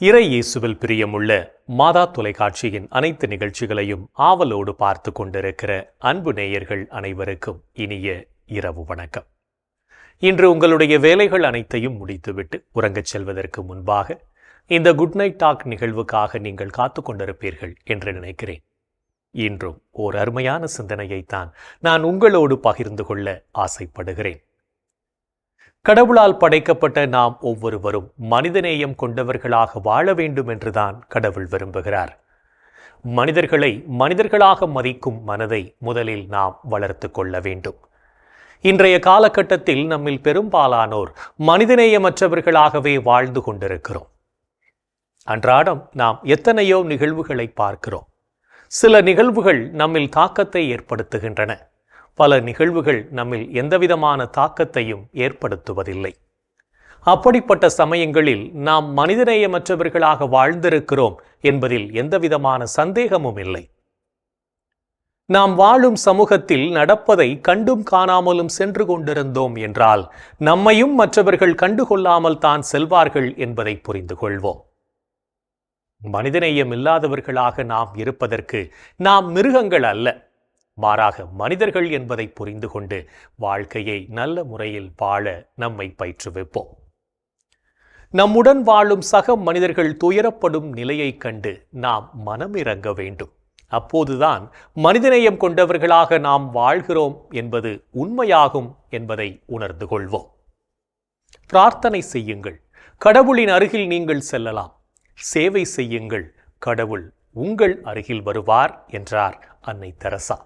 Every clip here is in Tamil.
இறை இயேசுவில் பிரியமுள்ள மாதா தொலைக்காட்சியின் அனைத்து நிகழ்ச்சிகளையும் ஆவலோடு பார்த்து கொண்டிருக்கிற அன்பு நேயர்கள் அனைவருக்கும் இனிய இரவு வணக்கம். இன்று உங்களுடைய வேலைகள் அனைத்தையும் முடித்துவிட்டு உறங்கச் செல்வதற்கு முன்பாக இந்த குட் நைட் டாக் நிகழ்வுக்காக நீங்கள் காத்து கொண்டிருப்பீர்கள் என்று நினைக்கிறேன். இன்றும் ஓர் அருமையான சிந்தனையைத்தான் நான் உங்களோடு பகிர்ந்து கொள்ள ஆசைப்படுகிறேன். கடவுளால் படைக்கப்பட்ட நாம் ஒவ்வொருவரும் மனிதநேயம் கொண்டவர்களாக வாழ வேண்டும் என்றுதான் கடவுள் விரும்புகிறார். மனிதர்களை மனிதர்களாக மதிக்கும் மனதை முதலில் நாம் வளர்த்து கொள்ள வேண்டும். இன்றைய காலகட்டத்தில் நம்மில் பெரும்பாலானோர் மனிதநேயமற்றவர்களாகவே வாழ்ந்து கொண்டிருக்கிறோம். அன்றாடம் நாம் எத்தனையோ நிகழ்வுகளை பார்க்கிறோம். சில நிகழ்வுகள் நம்மில் தாக்கத்தை ஏற்படுத்துகின்றன. பல நிகழ்வுகள் நம்மில் எந்தவிதமான தாக்கத்தையும் ஏற்படுத்துவதில்லை. அப்படிப்பட்ட சமயங்களில் நாம் மனிதநேயமற்றவர்களாக வாழ்ந்திருக்கிறோம் என்பதில் எந்தவிதமான சந்தேகமும் இல்லை. நாம் வாழும் சமூகத்தில் நடப்பதை கண்டும் காணாமலும் சென்று கொண்டிருந்தோம் என்றால் நம்மையும் மற்றவர்கள் கண்டுகொள்ளாமல் தான் செல்வார்கள் என்பதை புரிந்து கொள்வோம். மனிதநேயம் இல்லாதவர்களாக நாம் இருப்பதற்கு நாம் மிருகங்கள் அல்ல, மாறாக மனிதர்கள் என்பதை புரிந்து கொண்டு வாழ்க்கையை நல்ல முறையில் வாழ நம்மை பயிற்றுவிப்போம். நம்முடன் வாழும் சக மனிதர்கள் துயரப்படும் நிலையைக் கண்டு நாம் மனமிரங்க வேண்டும். அப்போதுதான் மனிதநேயம் கொண்டவர்களாக நாம் வாழ்கிறோம் என்பது உண்மையாகும் என்பதை உணர்ந்து கொள்வோம். பிரார்த்தனை செய்யுங்கள், கடவுளின் அருகில் நீங்கள் செல்லலாம். சேவை செய்யுங்கள், கடவுள் உங்கள் அருகில் வருவார் என்றார் அன்னை தெரசா.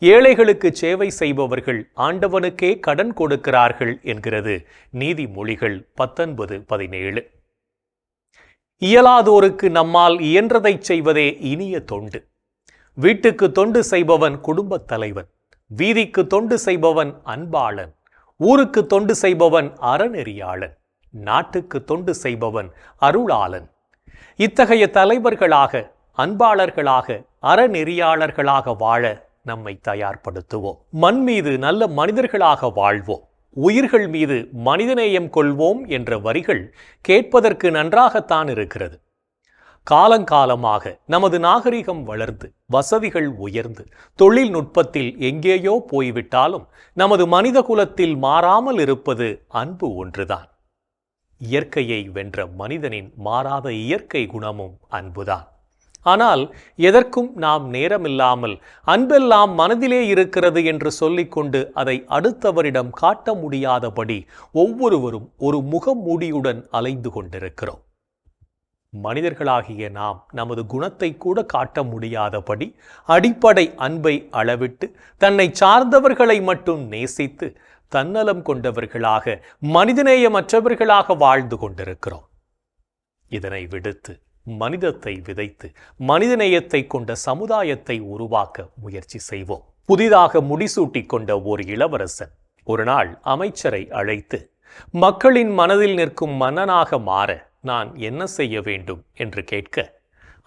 ஏழைகளுக்கு சேவை செய்பவர்கள் ஆண்டவனுக்கே கடன் கொடுக்கிறார்கள் என்கிறது நீதிமொழிகள் 19:17. இயலாதோருக்கு நம்மால் இயன்றதை செய்வதே இனிய தொண்டு. வீட்டுக்கு தொண்டு செய்பவன் குடும்பத் தலைவன், வீதிக்கு தொண்டு செய்பவன் அன்பாளன், ஊருக்கு தொண்டு செய்பவன் அறநெறியாளன், நாட்டுக்கு தொண்டு செய்பவன் அருளாளன். இத்தகைய தலைவர்களாக, அன்பாளர்களாக, அறநெறியாளர்களாக வாழ நம்மை தயார்படுத்துவோம். மண் மீது நல்ல மனிதர்களாக வாழ்வோம், உயிர்கள் மீது மனிதநேயம் கொள்வோம் என்ற வரிகள் கேட்பதற்கு நன்றாகத்தான் இருக்கிறது. காலங்காலமாக நமது நாகரிகம் வளர்ந்து, வசதிகள் உயர்ந்து, தொழில்நுட்பத்தில் எங்கேயோ போய்விட்டாலும் நமது மனித குலத்தில் மாறாமல் இருப்பது அன்பு ஒன்றுதான். இயற்கையை வென்ற மனிதனின் மாறாத இயற்கை குணமும் அன்புதான். ஆனால் எதற்கும் நாம் நேரமில்லாமல் அன்பெல்லாம் மனதிலே இருக்கிறது என்று சொல்லிக்கொண்டு அதை அடுத்தவரிடம் காட்ட முடியாதபடி ஒவ்வொருவரும் ஒரு முகமூடியுடன் அலைந்து கொண்டிருக்கிறோம். மனிதர்களாகிய நாம் நமது குணத்தை கூட காட்ட முடியாதபடி அடிப்படை அன்பை அளவிட்டு தன்னை சார்ந்தவர்களை மட்டும் நேசித்து தன்னலம் கொண்டவர்களாக, மனிதநேயமற்றவர்களாக வாழ்ந்து கொண்டிருக்கிறோம். இதனை விடுத்து மனிதத்தை விதைத்து மனிதநேயத்தை கொண்ட சமுதாயத்தை உருவாக்க முயற்சி செய்வோம். புதிதாக முடிசூட்டி கொண்ட ஒரு இளவரசன் ஒரு நாள் அமைச்சரை அழைத்து, மக்களின் மனதில் நிற்கும் மன்னனாக மாற நான் என்ன செய்ய வேண்டும் என்று கேட்க,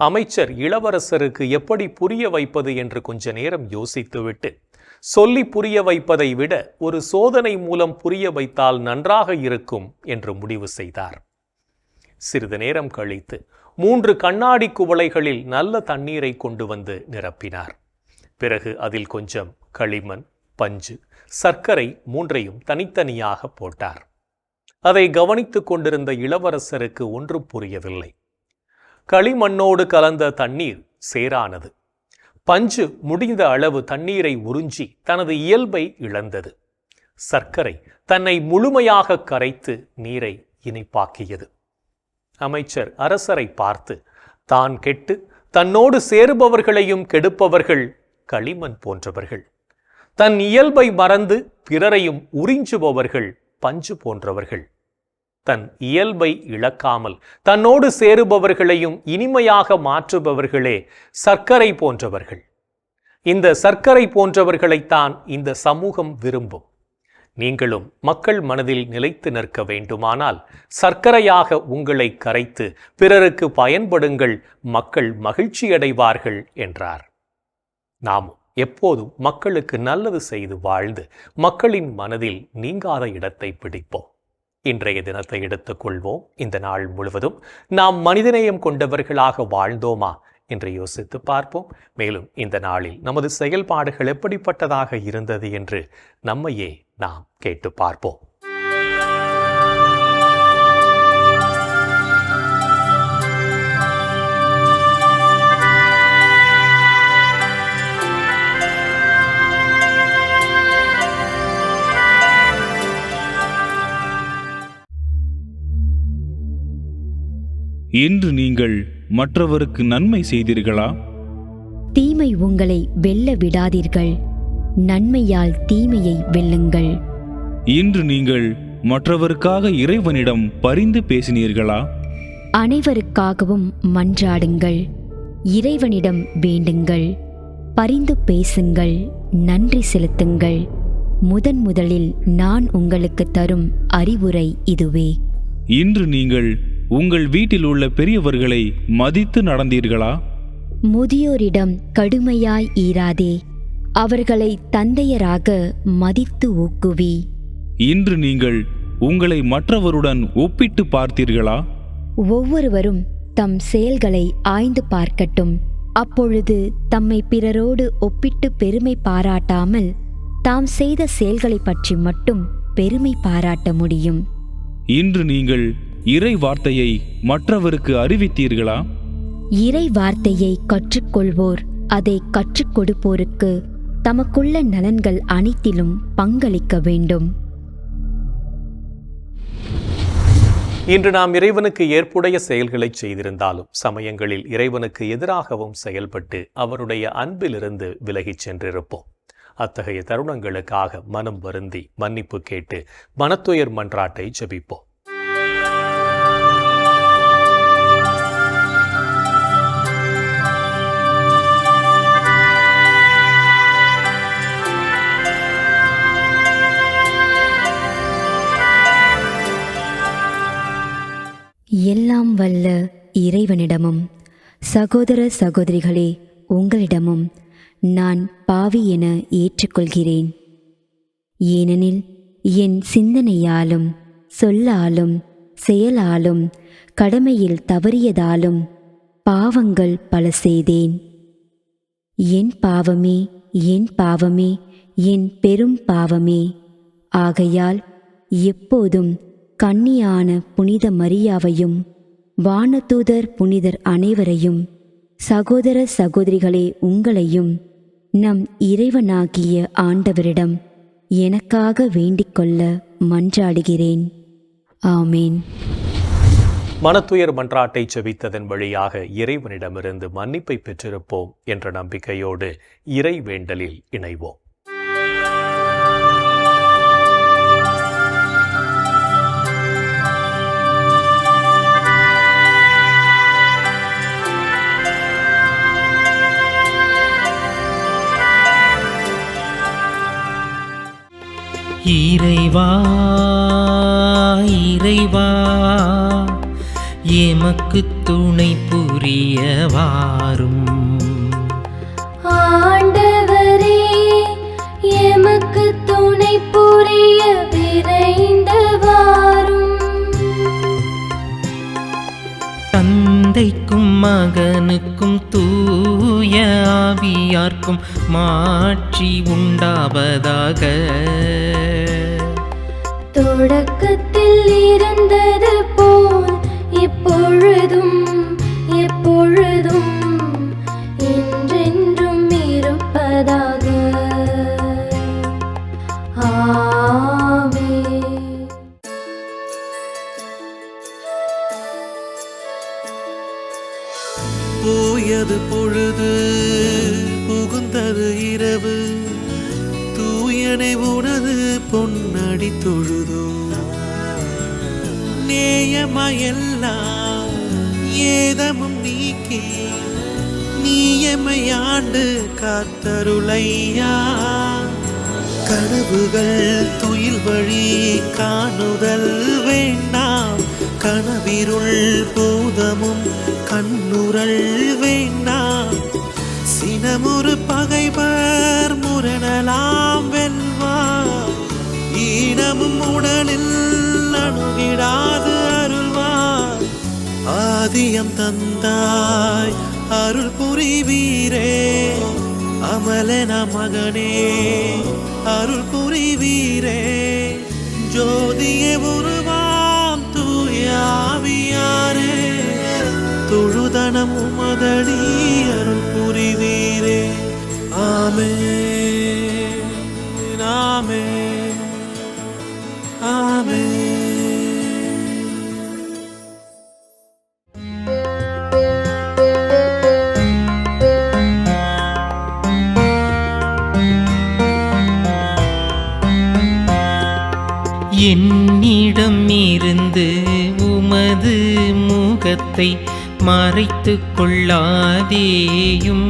அமைச்சர் இளவரசருக்கு எப்படி புரிய வைப்பது என்று கொஞ்ச நேரம் யோசித்துவிட்டு, சொல்லி புரிய வைப்பதை விட ஒரு சோதனை மூலம் புரிய வைத்தால் நன்றாக இருக்கும் என்று முடிவு செய்தார். சிறிது நேரம் கழித்து 3 கண்ணாடி குவளைகளில் நல்ல தண்ணீரை கொண்டு வந்து நிரப்பினார். பிறகு அதில் கொஞ்சம் களிமண், பஞ்சு, சர்க்கரை 3ஐயும் தனித்தனியாக போட்டார். அதை கவனித்துக் கொண்டிருந்த இளவரசருக்கு ஒன்றும் புரியவில்லை. களிமண்ணோடு கலந்த தண்ணீர் சேரானது. பஞ்சு முடிந்த அளவு தண்ணீரை உறிஞ்சி தனது இயல்பை இழந்தது. சர்க்கரை தன்னை முழுமையாக கரைத்து நீரை இனிப்பாக்கியது. அமைச்சர் அரசரை பார்த்து, தான் கெட்டு தன்னோடு சேருபவர்களையும் கெடுப்பவர்கள் களிமண் போன்றவர்கள், தன் இயல்பை மறந்து பிறரையும் உறிஞ்சுபவர்கள் பஞ்சு போன்றவர்கள், தன் இயல்பை இழக்காமல் தன்னோடு சேருபவர்களையும் இனிமையாக மாற்றுபவர்களே சர்க்கரை போன்றவர்கள். இந்த சர்க்கரை போன்றவர்களைத்தான் இந்த சமூகம் விரும்பும். நீங்களும் மக்கள் மனதில் நிலைத்து நிற்க வேண்டுமானால் சர்க்கரையாக உங்களை கரைத்து பிறருக்கு பயன்படுங்கள், மக்கள் மகிழ்ச்சியடைவார்கள் என்றார். நாமும் எப்போதும் மக்களுக்கு நல்லது செய்து வாழ்ந்து மக்களின் மனதில் நீங்காத இடத்தை பிடிப்போம். இன்றைய தினத்தை எடுத்துக்கொள்வோம். இந்த நாள் முழுவதும் நாம் மனிதநேயம் கொண்டவர்களாக வாழ்ந்தோமா என்று யோசித்து பார்ப்போம். மேலும் இந்த நாளில் நமது செயல்பாடுகள் எப்படிப்பட்டதாக இருந்தது என்று நம்மையே நாம் கேட்டு பார்ப்போம். இன்று நீங்கள் மற்றவருக்கு நன்மை செய்தீர்களா? தீமை உங்களை வெல்ல விடாதீர்கள், நன்மையால் தீமையை வெல்லுங்கள். இன்று நீங்கள் மற்றவருக்காக இறைவனிடம் பரிந்து பேசினீர்களா? அனைவருக்காகவும் மன்றாடுங்கள், இறைவனிடம் வேண்டுங்கள், பரிந்து பேசுங்கள், நன்றி செலுத்துங்கள். முதலில் நான் உங்களுக்கு தரும் அறிவுரை இதுவே. இன்று நீங்கள் உங்கள் வீட்டில் உள்ள பெரியவர்களை மதித்து நடந்தீர்களா? முதியோரிடம் கடுமையாய் ஈராதே, அவர்களை தந்தையராக மதித்து ஊக்குவி. இன்று நீங்கள் உங்களை மற்றவருடன் ஒப்பிட்டு பார்த்தீர்களா? ஒவ்வொருவரும் தம் செயல்களை ஆய்ந்து பார்க்கட்டும். அப்பொழுது தம்மை பிறரோடு ஒப்பிட்டு பெருமை பாராட்டாமல் தாம் செய்த செயல்களை பற்றி மட்டும் பெருமை பாராட்ட முடியும். இன்று நீங்கள் இறை வார்த்தையை மற்றவருக்கு அறிவித்தீர்களா? இறை வார்த்தையை கற்றுக்கொள்வோர் அதை கற்றுக் கொடுப்போருக்கு தமக்குள்ள நலன்கள் அனைத்திலும் பங்களிக்க வேண்டும். இன்று நாம் இறைவனுக்கு ஏற்புடைய செயல்களை செய்திருந்தாலும் சமயங்களில் இறைவனுக்கு எதிராகவும் செயல்பட்டு அவருடைய அன்பிலிருந்து விலகிச் சென்றிருப்போம். அத்தகைய தருணங்களுக்காக மனம் வருந்தி மன்னிப்பு கேட்டு மனத்துயர் மன்றாட்டை ஜெபிப்போம். எல்லாம் வல்ல இறைவனிடமும் சகோதர சகோதரிகளே உங்களிடமும் நான் பாவி என ஏற்றுக்கொள்கிறேன். ஏனெனில் என் சிந்தனையாலும் சொல்லாலும் செயலாலும் கடமையில் தவறியதாலும் பாவங்கள் பல செய்தேன். என் பாவமே, என் பாவமே, என் பெரும் பாவமே. ஆகையால் எப்போதும் கன்னியான புனித மரியாவையும் வானதூதர் புனிதர் அனைவரையும் சகோதர சகோதரிகளே உங்களையும் நம் இறைவனாகிய ஆண்டவரிடம் எனக்காக வேண்டிக்கொள்ள மன்றாடுகிறேன். ஆமேன். மனத்துயர் மன்றாட்டை செபித்ததன் வழியாக இறைவனிடமிருந்து மன்னிப்பை பெற்றிருப்போம் என்ற நம்பிக்கையோடு இறை வேண்டலில் இணைவோம். இறைவா இறைவா எமக்கு துணை புரிய வாரும். ஆண்டவரே எமக்கு துணை புரிய விரைந்து வாரும். தந்தைக்கும் மகனுக்கும் தூய ஆவியார்க்கும் மாட்சி உண்டாவதாக. தொடக்கத்தில் இருந்தது போல் இப்பொழுதும் எப்பொழுதும் என்றென்றும் இருப்பதாக. ஆமென். போயது பொழுது புகுந்தது இரவு, தூயனை உனது பொன்னடி தொழுதோ. நேயமையெல்லாம் ஏதமும் நீக்கி நீயமையாண்டு காத்தருளையா. கனவுகள் துயில் வழி காணுதல் வேண்டாம், கனவிருள் பூதமும் கண்ணுரல் வேண்டாம். சினமுறு பகைவர் முரணலாம் வெல்வார், ஈனமும் உடலில் அணுகி விடாது அருள்வார். ஆதியம் தந்தாய் அருள் புரிவீரே, அமலன மகனே அருள் புரிவீரே. ஜோதியே உருவாம் தூயாவியாரே, தொழுதனம் உமதடி அருள் புரிவீரே. ஆமென், ஆமென், ஆமென். என்னிடம் இருந்து உமது முகத்தை மறைத்துக் கொள்ளாதேயும்,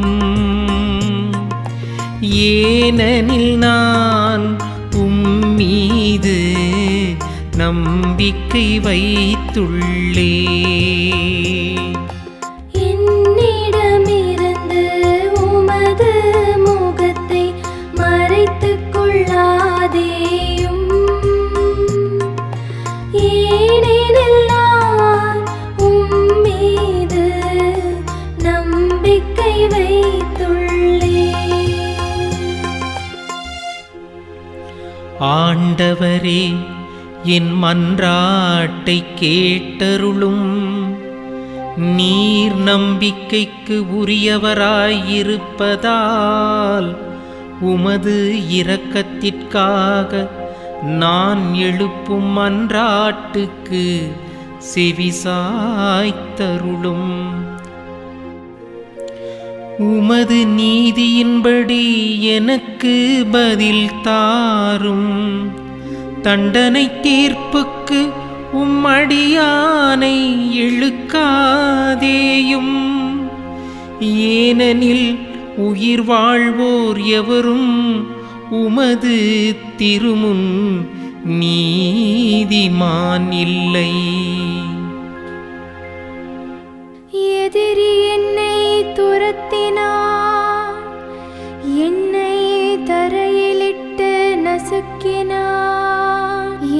ஏனெனில் நான் உம்மீது நம்பிக்கை வைத்துள்ளேன். என்னிடமிருந்து உமது முகத்தை மறைத்துக் கொள்ளாதேயும், ஏனெனில் நான் உம்மீது நம்பிக்கை வைத்துள்ளேன். ஆண்டவரே, என் மன்றாட்டை கேட்டருளும். நீர் நம்பிக்கைக்கு உரியவராயிருப்பதால் உமது இரக்கத்திற்காக நான் எழுப்பும் மன்றாட்டுக்கு செவிசாய்த்தருளும். உமது நீதியின்படி எனக்கு பதில் தாரும். தண்டனை தீர்ப்புக்கு உம்மடியானை இழுக்காதேயும், ஏனெனில் உயிர் வாழ்வோர் எவரும் உமது திருமுன் நீதிமான் இல்லை. எதிரி என்னை துரத்தினான், என்னை தரையிலிட்டு நசுக்கினான்.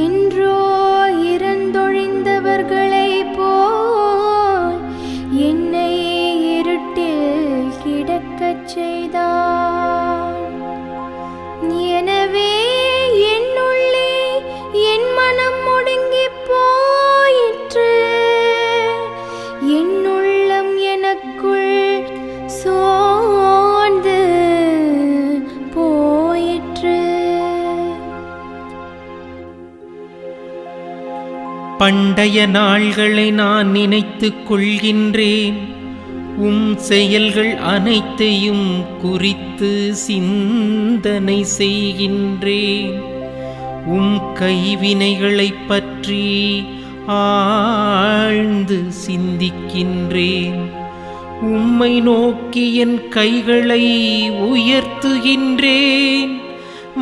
என்றோ இறந்தொழிந்தவர்களைப் போல் என்னை இருட்டில் கிடக்கச் செய்தான். எனவே என்னுள்ளே என் மனம் முடங்கிப் போயிற்று, என் உள்ளம் எனக்குள் சோர்ந்து போயிற்று. பண்டைய நாள்களை நான் நினைத்துக் கொள்கின்றேன். உம் செயல்கள் அனைத்தையும் குறித்து சிந்தனை செய்கின்றேன். உம் கைவினைகளைப் பற்றி ஆழ்ந்து சிந்திக்கின்றேன். உம்மை நோக்கி என் கைகளை உயர்த்துகின்றேன்.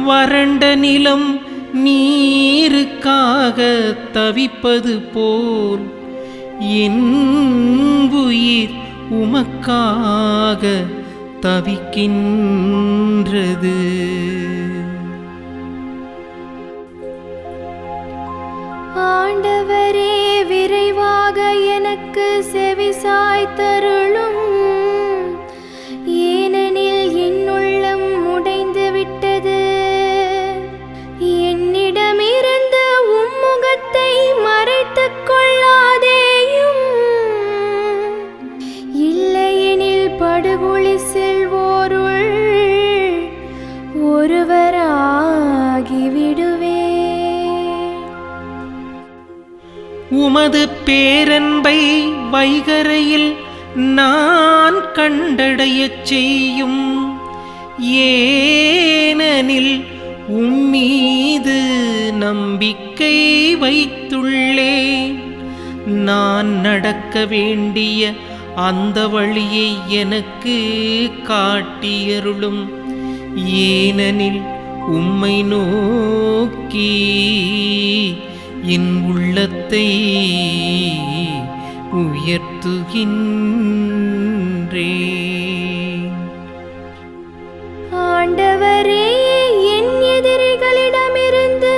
வறண்ட நிலம் நீருக்காக தவிப்பது போல் என் உயிர் உமக்காக தவிக்கின்றது. ஆண்டவரே, விரைவாக எனக்கு செவிசாய்த்தருளும், ஏனெனில் என் உள்ளம் உடைந்து விட்டது. என்னிடமிருந்து உம்முகத்தை மறைத்துக் கொள்ளாதேயும், இல்லையெனில் படுகொலி செல்வோருள் ஒருவராகிவிடுவே. உமது பேரன்பை வைகரையில் நான் கண்டடையச் செய்யும், ஏனெனில் உம்மீது நம்பிக்கை வைத்துள்ளேன். நான் நடக்க வேண்டிய அந்த வழியை எனக்கு காட்டியருளும், ஏனெனில் உம்மை நோக்கி என் உள்ளத்தை உயர்த்துகின்றேன். ஆண்டவரே, என் எதிரிகளிடமிருந்து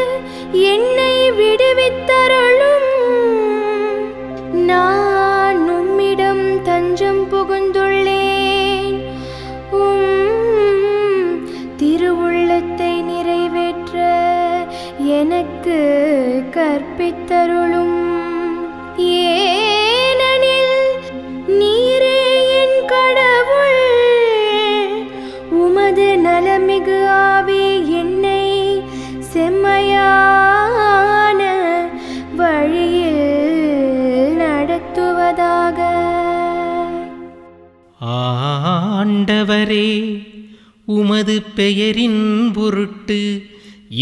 என்னை விடுவித்தருளும், மன்னித்தருளும். ஏனெனில் நீரே என் கடவுள். உமது நலமிகு ஆவி என்னை செம்மையான வழியில் நடத்துவதாக. ஆண்டவரே, உமது பெயரின் பொருட்டு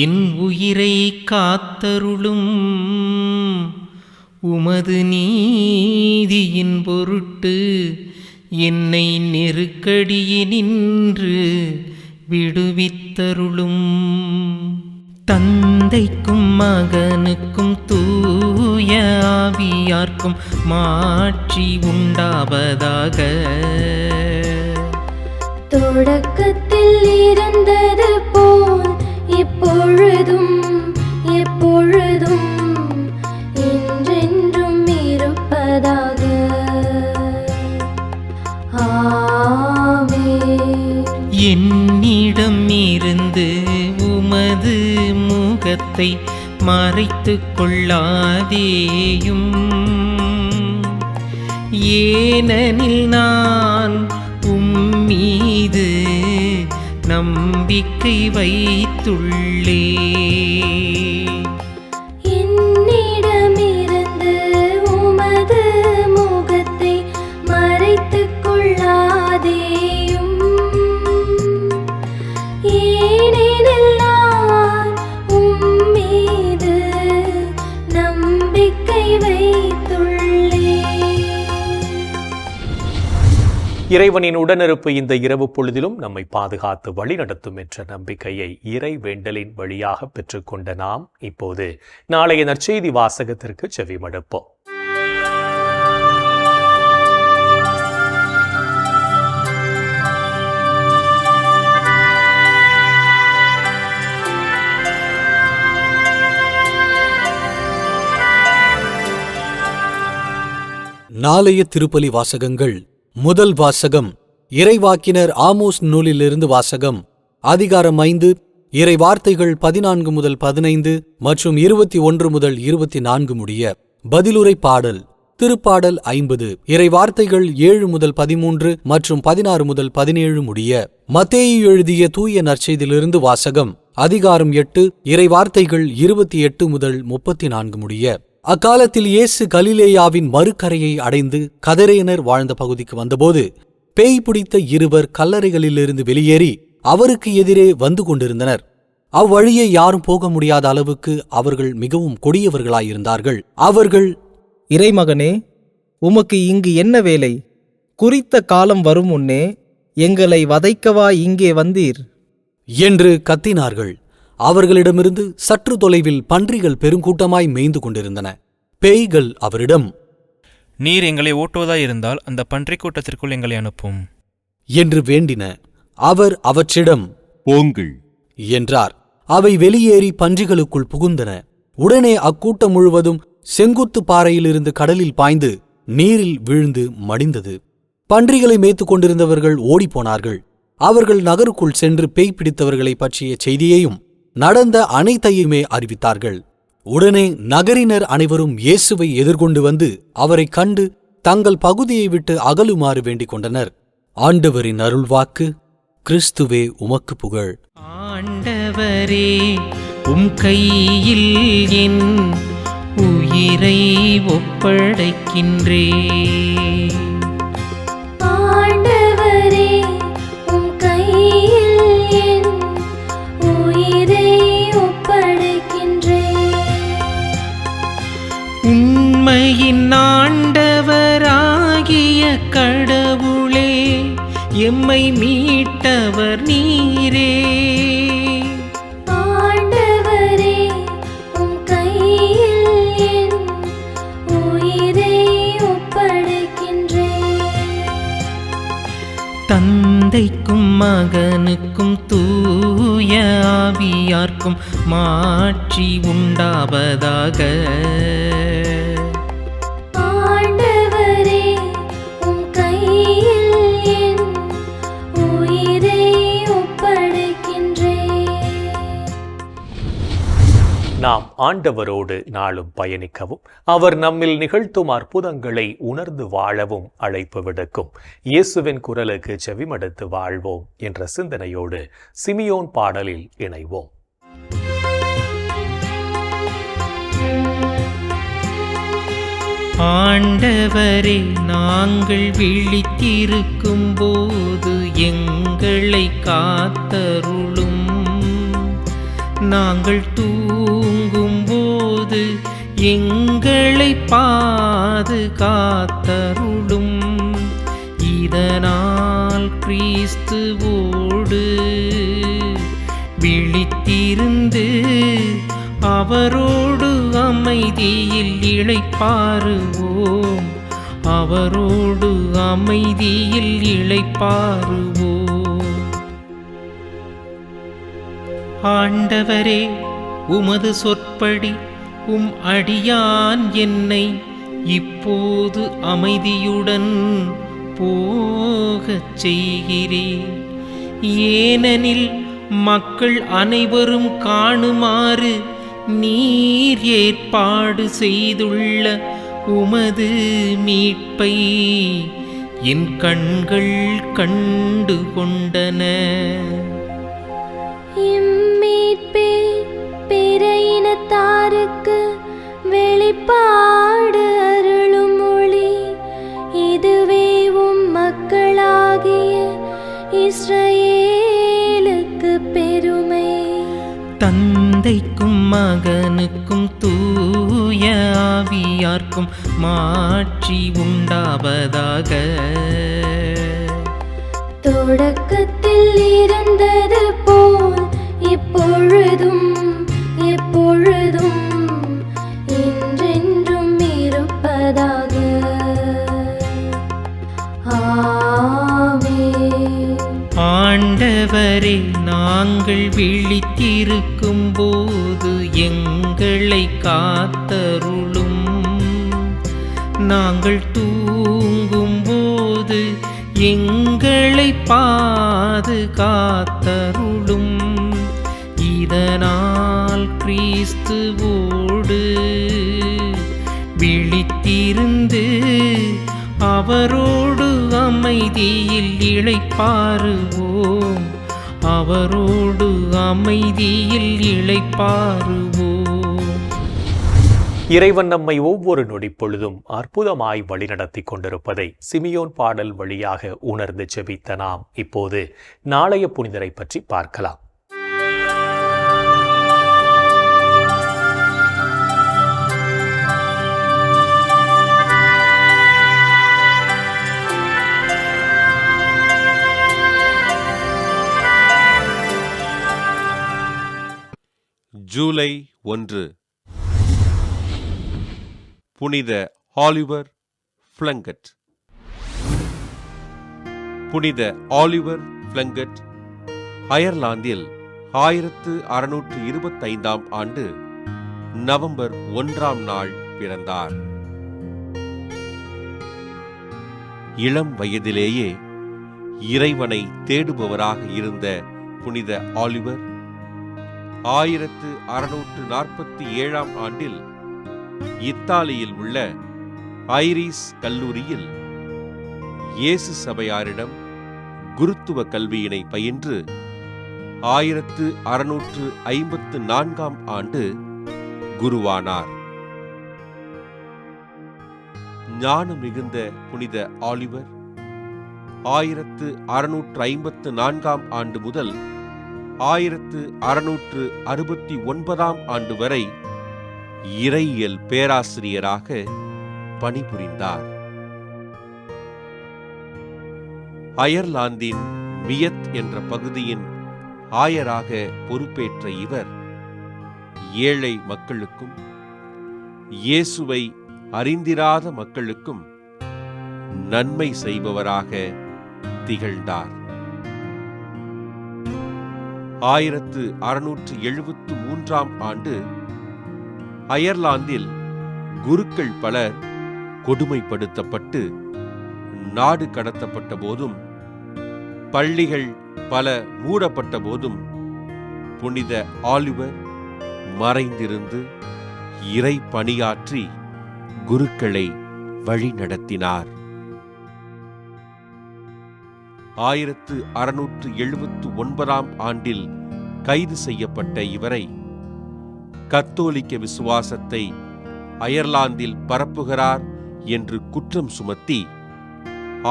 என் உயிரை காத்தருளும். உமது நீதியின் பொருட்டு என்னை நெருக்கடியினின்று விடுவித்தருளும். தந்தைக்கும் மகனுக்கும் தூய ஆவியார்க்கும் மாட்சி உண்டாவதாக. தொடக்கத்தில் இருந்தது போல் இப்பொழுதும் எப்பொழுதும் என்றென்றும் இருப்பதாக. ஆமென். என்னிடம் இருந்து உமது முகத்தை மறைத்துக் கொள்ளாதேயும். ஏனெனில் நான் உம்மீது நம்பிக்கை வைத்துள்ளேன். என்னிடமிருந்து உமது முகத்தை மறைத்துக் கொள்ளாதேயும். ஏனெனில் நான் உம்மீது நம்பிக்கை வைத்துள்ளேன். இறைவனின் உடனிருப்பு இந்த இரவு பொழுதிலும் நம்மை பாதுகாத்து வழிநடத்தும் என்ற நம்பிக்கையை இறை வேண்டலின் வழியாக பெற்றுக்கொண்ட நாம் இப்போது நாளைய நற்செய்தி வாசகத்திற்கு செவிமடுப்போம். நாளைய திருப்பலி வாசகங்கள். முதல் வாசகம் இறைவாக்கினர் ஆமோஸ் நூலிலிருந்து வாசகம். அதிகாரம் 5, இறை வார்த்தைகள் 14 முதல் 15 மற்றும் 21 முதல் 24 முடிய. பதிலுரை பாடல். திருப்பாடல் 50. இறை வார்த்தைகள் 7 முதல் 13 மற்றும் 16 முதல் 17 முடிய. மத்தேயு எழுதிய தூய நற்செய்தியிலிருந்து வாசகம். அதிகாரம் 8, இறை வார்த்தைகள் 28 முதல் 34 முடிய. அக்காலத்தில் இயேசு கலிலேயாவின் மறுகரையை அடைந்து கதரேனர் வாழ்ந்த பகுதிக்கு வந்தபோது பேய் பிடித்த இருவர் கல்லறைகளிலிருந்து வெளியேறி அவருக்கு எதிரே வந்து கொண்டிருந்தனர். அவ்வழியே யாரும் போக முடியாத அளவுக்கு அவர்கள் மிகவும் கொடியவர்களாயிருந்தார்கள். அவர்கள், இறைமகனே, உமக்கு இங்கு என்ன வேலை? குறித்த காலம் வரும் முன்னே எங்களை வதைக்கவா இங்கே வந்தீர் என்று கத்தினார்கள். அவர்களிடமிருந்து சற்று தொலைவில் பன்றிகள் பெருங்கூட்டமாய் மேய்ந்து கொண்டிருந்தன. பேய்கள் அவரிடம், நீர் எங்களை ஓட்டுவதாயிருந்தால் அந்த பன்றிக் கூட்டத்திற்குள் எங்களை அனுப்பும் என்று வேண்டின. அவர் அவற்றிடம், போங்கள் என்றார். அவை வெளியேறி பன்றிகளுக்குள் புகுந்தன. உடனே அக்கூட்டம் முழுவதும் செங்குத்து பாறையிலிருந்து கடலில் பாய்ந்து நீரில் வீழ்ந்து மடிந்தது. பன்றிகளை மேய்த்துக் கொண்டிருந்தவர்கள் ஓடிப்போனார்கள். அவர்கள் நகருக்குள் சென்று பேய் பிடித்தவர்களை பற்றிய செய்தியையும் நடந்த அனைத்தையுமே அறிவித்தார்கள். உடனே நகரினர் அனைவரும் இயேசுவை எதிர்கொண்டு வந்து அவரை கண்டு தங்கள் பகுதியை விட்டு அகலுமாறு வேண்டிக் கொண்டனர். ஆண்டவரின் அருள்வாக்கு. கிறிஸ்துவே உமக்கு புகழ். ஆண்டவரே, உம் கையில் என் உயிரை ஒப்படைக்கின்றேன். ஆண்டவரே, உம் கையில் என் உயிரை ஒப்படைக்கின்றேன். உண்மையின் ஆண்டவராகிய கடவுளே, எம்மை மீட்டவர் நீரே. ஆண்டவரே, உம் கையில் என் உயிரை ஒப்படைக்கின்றேன். தந்தைக்கும் மகனுக்கும் தூய ஆவியார்க்கும் மாட்சி உண்டாவதாக. ஆண்டவரே, உம் கையில் என் உயிரை ஒப்படைக்கின்றேன். நாம் ஆண்டவரோடு நாளும் பயணிக்கவும் அவர் நம்மில் நிகழ்த்தும் அற்புதங்களை உணர்ந்து வாழவும் அழைப்பு விடுக்கும் இயேசுவின் குரலுக்கு செவிமடுத்து வாழ்வோம் என்ற சிந்தனையோடு சிமியோன் பாடலில் இணைவோம். ஆண்டவரே, நாங்கள் விழித்திருக்கும் போது எங்களை காத்தருளும். நாங்கள் தூங்கும் போது எங்களை பாதுகாத்தருளும். இதனால் கிறிஸ்துவோடு விழித்திருந்து அவரோடு அமைதியில் இளைப்பாறுவோம். அவரோடு அமைதியில் இளைப்பாறுவோம். ஆண்டவரே, உமது சொற்படி உம் அடியான் என்னை இப்போது அமைதியுடன் போகச் செய்கிறேன். ஏனெனில் மக்கள் அனைவரும் காணுமாறு நீர் ஏற்பாடு செய்துள்ள உமது மீட்பை என் கண்கள் கண்டு கொண்டன. இம்மீட்பே பிற இனத்தாருக்கு வெளிப்பாடு அருளும் மொழி. இதுவே உம் மக்களாகிய இஸ்ரவேலுக்கு பெருமை. தந்தைக்கும் மகனுக்கும் தூய ஆவியார்க்கும் மாட்சி உண்டாவதாக. தொடக்கத்தில் இருந்தது போல் இப்பொழுதும் எப்பொழுதும் என்றென்றும் இருப்பதாக. ஆமென். ஆண்டவரே, நாங்கள் விழித்திருக்கும் போது எங்களை காத்தருளும். நாங்கள் தூங்கும் போது எங்களை பாதுகாத்தருளும். இதனால் கிறிஸ்துவோடு விழித்திருந்து அவரோடு அமைதியில் இளைப்பாறுவோம். அவரோடு அமைதியில் இளைப்பாறுவோம். இறைவன் நம்மை ஒவ்வொரு நொடிப்பொழுதும் அற்புதமாய் வழிநடத்தி கொண்டிருப்பதை சிமியோன் பாடல் வழியாக உணர்ந்து செபித்த நாம் இப்போது நாளைய புனிதரை பற்றி பார்க்கலாம். ஜூலை 1 புனித ஆலிவர் ஃப்ளங்கட். புனித ஆலிவர் ஃப்ளங்கட் அயர்லாந்தில் 1625 ஆண்டு நவம்பர் 1 நாள் பிறந்தார். இளம் வயதிலேயே இறைவனை தேடுபவராக இருந்த புனித ஆலிவர் 1647 ஆண்டில் இத்தாலியில் உள்ள ஐரிஸ் கல்லூரியில் இயேசு சபையாரிடம் குருத்துவ கல்வியினை பயின்று 1654 ஆண்டு குருவானார். ஞான மிகுந்த புனித ஆலிவர் 1654 ஆண்டு முதல் 1669 ஆண்டு வரை இறையியல் பேராசிரியராக பணிபுரிந்தார். அயர்லாந்தின் வியத் என்ற பகுதியின் ஆயராக பொறுப்பேற்ற இவர் ஏழை மக்களுக்கும் இயேசுவை அறிந்திராத மக்களுக்கும் நன்மை செய்பவராக திகழ்ந்தார். 1673 ஆண்டு அயர்லாந்தில் குருக்கள் பலர் கொடுமைப்படுத்தப்பட்டு நாடு கடத்தப்பட்ட போதும் பள்ளிகள் பல மூடப்பட்ட போதும் புனித ஆலிவர் மறைந்திருந்து இறை பணியாற்றி குருக்களை வழிநடத்தினார். 1679 ஆண்டில் கைது செய்யப்பட்ட இவரை கத்தோலிக்க விசுவாசத்தை அயர்லாந்தில் பரப்புகிறார் என்று குற்றம் சுமத்தி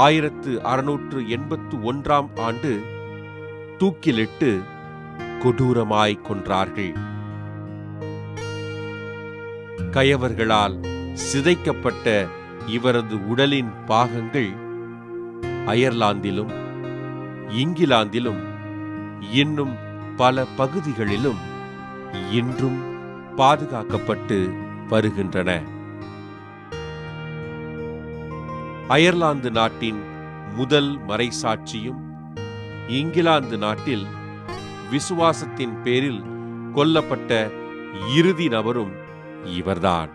1681 ஆண்டு தூக்கிலிட்டு கொடூரமாய் கொன்றார்கள். கயவர்களால் சிதைக்கப்பட்ட இவரது உடலின் பாகங்கள் அயர்லாந்திலும் இங்கிலாந்திலும் இன்னும் பல பகுதிகளிலும் இன்றும் பாதுகாக்கப்பட்டு வருகின்றன. அயர்லாந்து நாட்டின் முதல் மறைசாட்சியும் இங்கிலாந்து நாட்டில் விசுவாசத்தின் பேரில் கொல்லப்பட்ட இறுதி நபரும் இவர்தான்.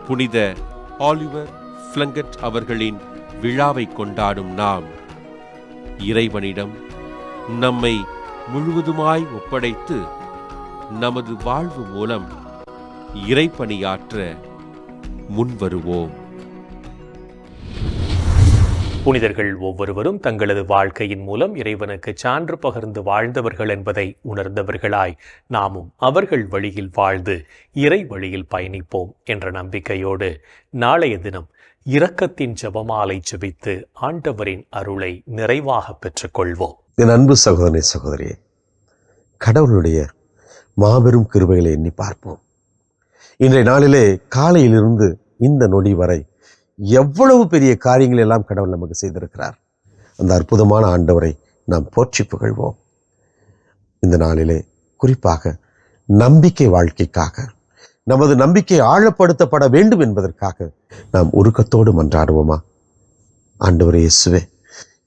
புனித ஆலிவர் பிளங்கட் அவர்களின் விழாவை கொண்டாடும் நாம் இறைவனிடம் நம்மை முழுவதுமாய் ஒப்படைத்து நமது வாழ்வு மூலம் இறைப்பணியாற்ற முன்வருவோம். புனிதர்கள் ஒவ்வொருவரும் தங்களது வாழ்க்கையின் மூலம் இறைவனுக்கு சான்று பகிர்ந்து வாழ்ந்தவர்கள் என்பதை உணர்ந்தவர்களாய் நாமும் அவர்கள் வழியில் வாழ்ந்து இறை வழியில் பயணிப்போம் என்ற நம்பிக்கையோடு நாளைய தினம் இரக்கத்தின் ஜெபமாலை ஜெபித்து ஆண்டவரின் அருளை நிறைவாக பெற்றுக்கொள்வோம். என் அன்பு சகோதரனே சகோதரியே, கடவுளுடைய மாபெரும் கிருபைகளை எண்ணி பார்ப்போம். இன்றைய நாளிலே காலையிலிருந்து இந்த நொடி வரை எவ்வளவு பெரிய காரியங்கள் எல்லாம் கடவுள் நமக்கு செய்திருக்கிறார். அந்த அற்புதமான ஆண்டவரை நாம் போற்றி புகழ்வோம். இந்த நாளிலே குறிப்பாக நம்பிக்கை வாழ்க்கைக்காக, நமது நம்பிக்கை ஆழப்படுத்தப்பட வேண்டும் என்பதற்காக நாம் உருக்கத்தோடு மன்றாடுவோமா? ஆண்டவரே இயேசுவே,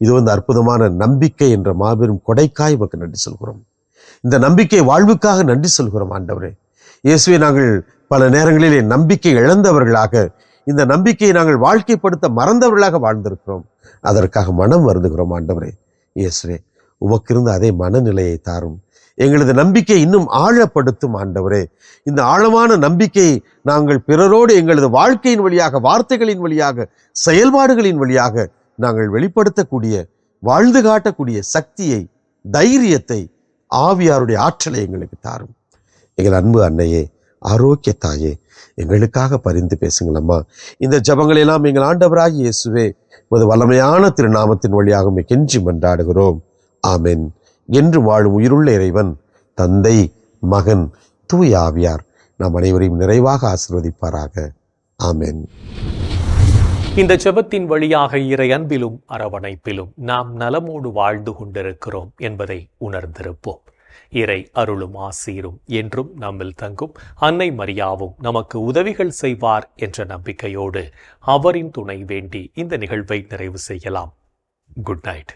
இது வந்து அற்புதமான நம்பிக்கை என்ற மாபெரும் கொடைக்காய் உமக்கு நன்றி சொல்கிறோம். இந்த நம்பிக்கை வாழ்வுக்காக நன்றி சொல்கிறோம். ஆண்டவரே இயேசுவே, நாங்கள் பல நேரங்களிலே நம்பிக்கை இழந்தவர்களாக, இந்த நம்பிக்கையை நாங்கள் வாழ்க்கைப்படுத்த மறந்தவர்களாக வாழ்ந்திருக்கிறோம். அதற்காக மனம் வருந்துகிறோம். ஆண்டவரே இயேசுவே, உமக்கு இருந்த அதே மனநிலையை தாரும். எங்களது நம்பிக்கை இன்னும் ஆழப்படுத்தும். ஆண்டவரே, இந்த ஆழமான நம்பிக்கையை நாங்கள் பிறரோடு எங்களது வாழ்க்கையின் வழியாக, வார்த்தைகளின் வழியாக, செயல்பாடுகளின் வழியாக நாங்கள் வெளிப்படுத்தக்கூடிய, வாழ்ந்து காட்டக்கூடிய சக்தியை, தைரியத்தை, ஆவியாருடைய ஆற்றலை எங்களுக்கு தாரும். எங்கள் அன்பு அன்னையே, ஆரோக்கிய தாயே, எங்களுக்காக பரிந்து பேசுங்களம்மா. இந்த ஜபங்களை எல்லாம் எங்கள் ஆண்டவராகிய இயேசுவே உமது வல்லமையான திருநாமத்தின் வழியாக கெஞ்சி மன்றாடுகிறோம். ஆமென். என்று வாழும் உயிருள்ள இறைவன் தந்தை, மகன், தூய ஆவியார் நாம் அனைவரையும் நிறைவாக ஆசீர்வதிப்பாராக. ஆமென். இந்த ஜெபத்தின் வழியாக இறை அன்பிலும் அரவணைப்பிலும் நாம் நலமோடு வாழ்ந்து கொண்டிருக்கிறோம் என்பதை உணர்ந்திருப்போம். இறை அருளும் ஆசீரும் என்றும் நம்மில் தங்கும். அன்னை மரியாவும் நமக்கு உதவிகள் செய்வார் என்ற நம்பிக்கையோடு அவரின் துணை வேண்டி இந்த நிகழ்வை நிறைவு செய்யலாம். Good night.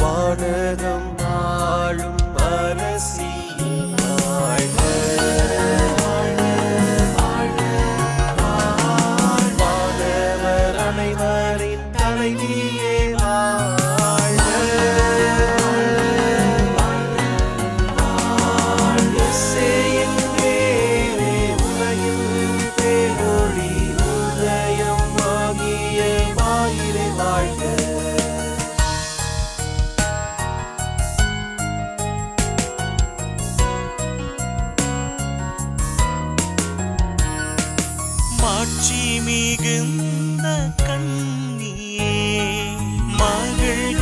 வானகம் ஆளும் அரசி மாட்சி மிகுந்த கண்ணியே மகிழ்க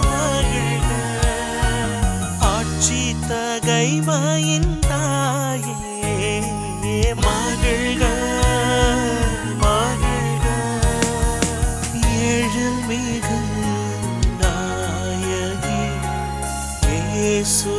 மகிழ்க, ஆட்சி தகைமையின் தாயே மகிழ்க மகிழ்க, எழில் மிகு நாயகி இயேசு